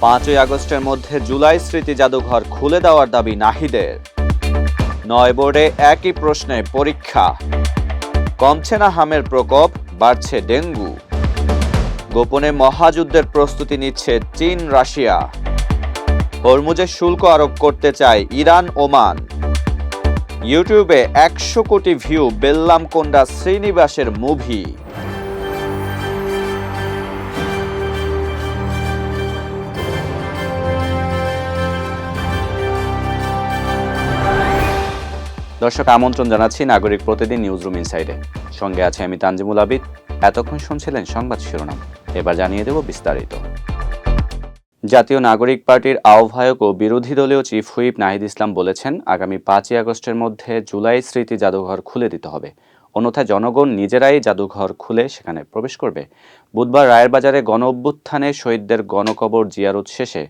5ই আগস্টের মধ্যে জুলাই স্মৃতি জাদুঘর খুলে দেওয়ার দাবি নাহিদের। 9 বোর্ডে একই প্রশ্নে পরীক্ষা। কমছে না হামের প্রকোপ, বাড়ছে ডেঙ্গু। গোপনে মহাযুদ্ধের প্রস্তুতি নিচ্ছে চীন রাশিয়া। হরমুজে শুল্ক আরোপ করতে চায় ইরান ওমান। ইউটিউবে 100 কোটি ভিউ বেল্লামকোন্ডা শ্রীনিবাসের মুভি। দর্শক, আমন্ত্রণ জানাচ্ছি নাগরিক প্রতিদিন নিউজরুম ইনসাইডে। সঙ্গে আছে আমি তানজিমুল আবিদ। এতক্ষণ শুনছিলেন সংবাদ শিরোনাম, এবার জানিয়ে দেব বিস্তারিত। জাতীয় নাগরিক পার্টির আহ্বায়ক ও বিরোধী দলীয় চিফ হুইপ নাহিদ ইসলাম বলেছেন, আগামী 5ই আগস্টের মধ্যে জুলাই স্মৃতি জাদুঘর খুলে দিতে হবে, অন্যথায় জনগণ নিজেরাই জাদুঘর খুলে সেখানে প্রবেশ করবে। বুধবার রায়েরবাজারে গণ অভ্যুত্থানে শহীদদের গণকবর জিয়ারত শেষে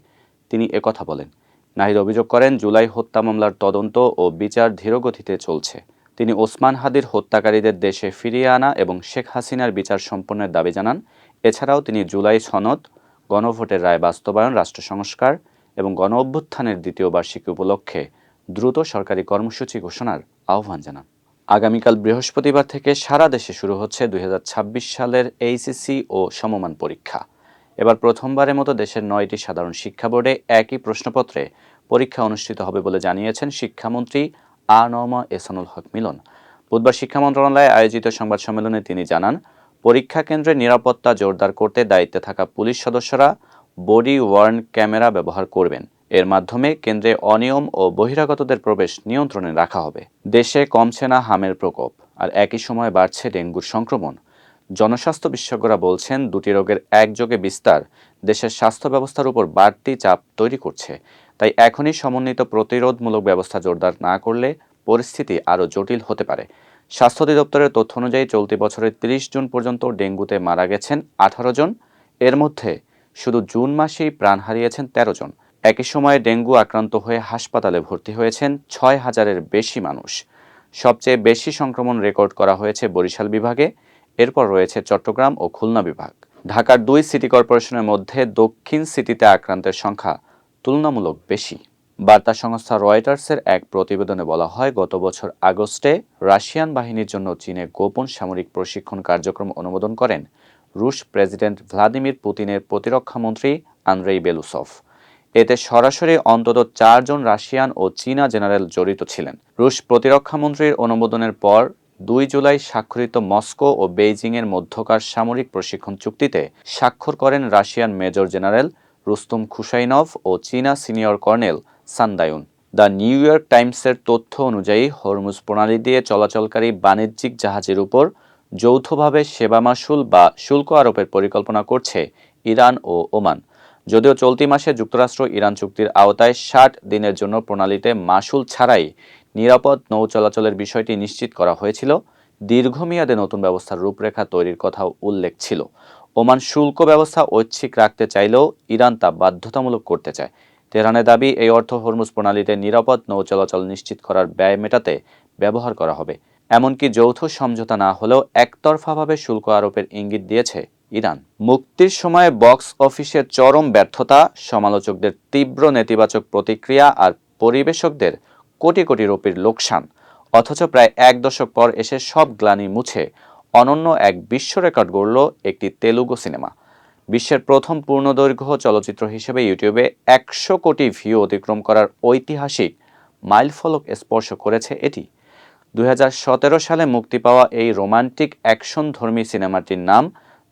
তিনি একথা বলেন। নাহিদ অভিযোগ করেন, জুলাই হত্যা মামলার তদন্ত ও বিচার ধীরগতিতে চলছে। তিনি ওসমান হাদির হত্যাকারীদের দেশে ফিরিয়ে আনা এবং শেখ হাসিনার বিচার সম্পন্নের দাবি জানান। এছাড়াও তিনি জুলাই সনদ, গণভোটের রায় বাস্তবায়ন, রাষ্ট্র সংস্কার এবং গণ অভ্যুত্থানের দ্বিতীয় বার্ষিকী উপলক্ষে দ্রুত সরকারি কর্মসূচি ঘোষণার আহ্বান জানান। আগামীকাল বৃহস্পতিবার থেকে সারা দেশে শুরু হচ্ছে 2026 সালের এইচএসসি ও সমমান পরীক্ষা। এবার প্রথমবারের মতো দেশের 9টি সাধারণ শিক্ষা বোর্ডে একই প্রশ্নপত্রে পরীক্ষা অনুষ্ঠিত হবে বলে জানিয়েছেন শিক্ষামন্ত্রী আ.ন.ম এহসানুল হক মিলন। বুধবার শিক্ষা মন্ত্রণালয়ে আয়োজিত সংবাদ সম্মেলনে তিনি জানান, পরীক্ষা কেন্দ্রের নিরাপত্তা জোরদার করতে দায়িত্বে থাকা পুলিশ সদস্যরা বডি ওয়ার্ন ক্যামেরা ব্যবহার করবেন। এর মাধ্যমে কেন্দ্রে অনিয়ম ও বহিরাগতদের প্রবেশ নিয়ন্ত্রণে রাখা হবে। দেশে কমছে না হামের প্রকোপ, আর একই সময় বাড়ছে ডেঙ্গুর সংক্রমণ। জনস্বাস্থ্য বিশেষজ্ঞরা বলছেন, দুটি রোগের একযোগে বিস্তার দেশের স্বাস্থ্য ব্যবস্থার উপর বাড়তি চাপ তৈরি করছে। তাই এখনই সমন্বিত প্রতিরোধমূলক ব্যবস্থা জোরদার না করলে পরিস্থিতি আরও জটিল হতে পারে। স্বাস্থ্য অধিদপ্তরের তথ্য অনুযায়ী চলতি বছরের 30 জুন পর্যন্ত ডেঙ্গুতে মারা গেছেন 18 জন। এর মধ্যে শুধু জুন মাসেই প্রাণ হারিয়েছেন 13 জন। একই সময়ে ডেঙ্গু আক্রান্ত হয়ে হাসপাতালে ভর্তি হয়েছেন 6,000-এর বেশি মানুষ। সবচেয়ে বেশি সংক্রমণ রেকর্ড করা হয়েছে বরিশাল বিভাগে, এরপর রয়েছে চট্টগ্রাম ও খুলনা বিভাগ। ঢাকার 2 সিটি কর্পোরেশনের মধ্যে দক্ষিণ সিটিতে আক্রান্তের সংখ্যা তুলনামূলক বেশি। বার্তা সংস্থা রয়টার্সের এক প্রতিবেদনে বলা হয়, গত বছর আগস্টে রাশিয়ান বাহিনীর জন্য চীনে গোপন সামরিক প্রশিক্ষণ কার্যক্রম অনুমোদন করেন রুশ প্রেসিডেন্ট ভ্লাদিমির পুতিনের প্রতিরক্ষামন্ত্রী আন্দ্রেই বেলুসভ। এতে সরাসরি অন্তত 4 জন রাশিয়ান ও চীনা জেনারেল জড়িত ছিলেন। রুশ প্রতিরক্ষামন্ত্রীর অনুমোদনের পর 2 জুলাই স্বাক্ষরিত মস্কো ও বেইজিংয়ের মধ্যকার সামরিক প্রশিক্ষণ চুক্তিতে স্বাক্ষর করেন Russian major general Rustam Khushainov ও চীনা সিনিয়র কর্নেল সানদায়ুন। দ্য নিউ ইয়র্ক টাইমসের তথ্য অনুযায়ী হরমুজ প্রণালী দিয়ে চলাচলকারী বাণিজ্যিক জাহাজের উপর যৌথভাবে সেবা মাশুল বা শুল্ক আরোপের পরিকল্পনা করছে ইরান ও ওমান। যদিও চলতি মাসে যুক্তরাষ্ট্র ইরান চুক্তির আওতায় 60 দিনের জন্য প্রণালীতে মাশুল ছাড়াই নিরাপদ নৌ চলাচলের বিষয়টি নিশ্চিত করা হয়েছিল, দীর্ঘমেয়াদে নতুন ব্যবস্থার রূপরেখা তৈরির কথাও উল্লেখ ছিল। ওমান শুল্ক ব্যবস্থা ঐচ্ছিক রাখতে চাইলেও ইরান তা বাধ্যতামূলক করতে চায়। তেহরানের দাবি, এই অর্থ হরমুজ প্রণালীতে নিরাপদ নৌ চলাচল নিশ্চিত করার ব্যয় মেটাতে ব্যবহার করা হবে। এমনকি যৌথ সমঝোতা না হলেও একতরফাভাবে শুল্ক আরোপের ইঙ্গিত দিয়েছে ইরান। মুক্তির সময়ে বক্স অফিসের চরম ব্যর্থতা, সমালোচকদের তীব্র নেতিবাচক প্রতিক্রিয়া আর পরিবেশকদের কোটি কোটি রুপির লোকসান। অথচ প্রায় 1 দশক পর এসে সব গ্লানি মুছে অনন্য এক বিশ্ব রেকর্ড গড়ল একটি তেলুগু সিনেমা। বিশ্বের প্রথম পূর্ণদৈর্ঘ্য চলচ্চিত্র হিসেবে ইউটিউবে 100 কোটি ভিউ অতিক্রম করার ঐতিহাসিক মাইলফলক স্পর্শ করেছে এটি। 2017 সালে মুক্তি পাওয়া এই রোমান্টিক অ্যাকশনধর্মী সিনেমাটির নাম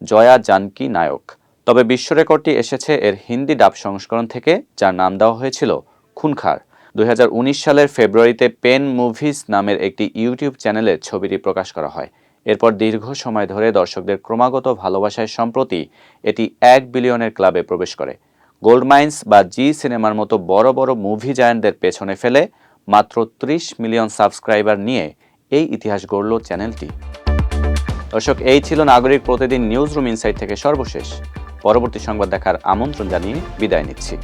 জয়া জানকী নায়ক। তবে বিশ্ব রেকর্ডটি এসেছে এর হিন্দি ডাব সংস্করণ থেকে, যার নাম দেওয়া হয়েছিল খুনখার। 2019 সালের ফেব্রুয়ারিতে পেন মুভিজ নামের একটি ইউটিউব চ্যানেলে ছবিটি প্রকাশ করা হয়। এরপর দীর্ঘ সময় ধরে দর্শকদের ক্রমাগত ভালোবাসায় সম্প্রতি এটি 1 বিলিয়নের ক্লাবে প্রবেশ করে। গোল্ড মাইন্স বা জি সিনেমার মতো বড় বড় মুভি জায়ান্টদের পেছনে ফেলে মাত্র 30 মিলিয়ন সাবস্ক্রাইবার নিয়ে এই ইতিহাস গড়ল চ্যানেলটি। দর্শক, এই ছিল নাগরিক প্রতিদিন নিউজরুম ইনসাইট থেকে সর্বশেষ। পরবর্তী সংবাদ দেখার আমন্ত্রণ জানিয়ে বিদায় নিচ্ছি।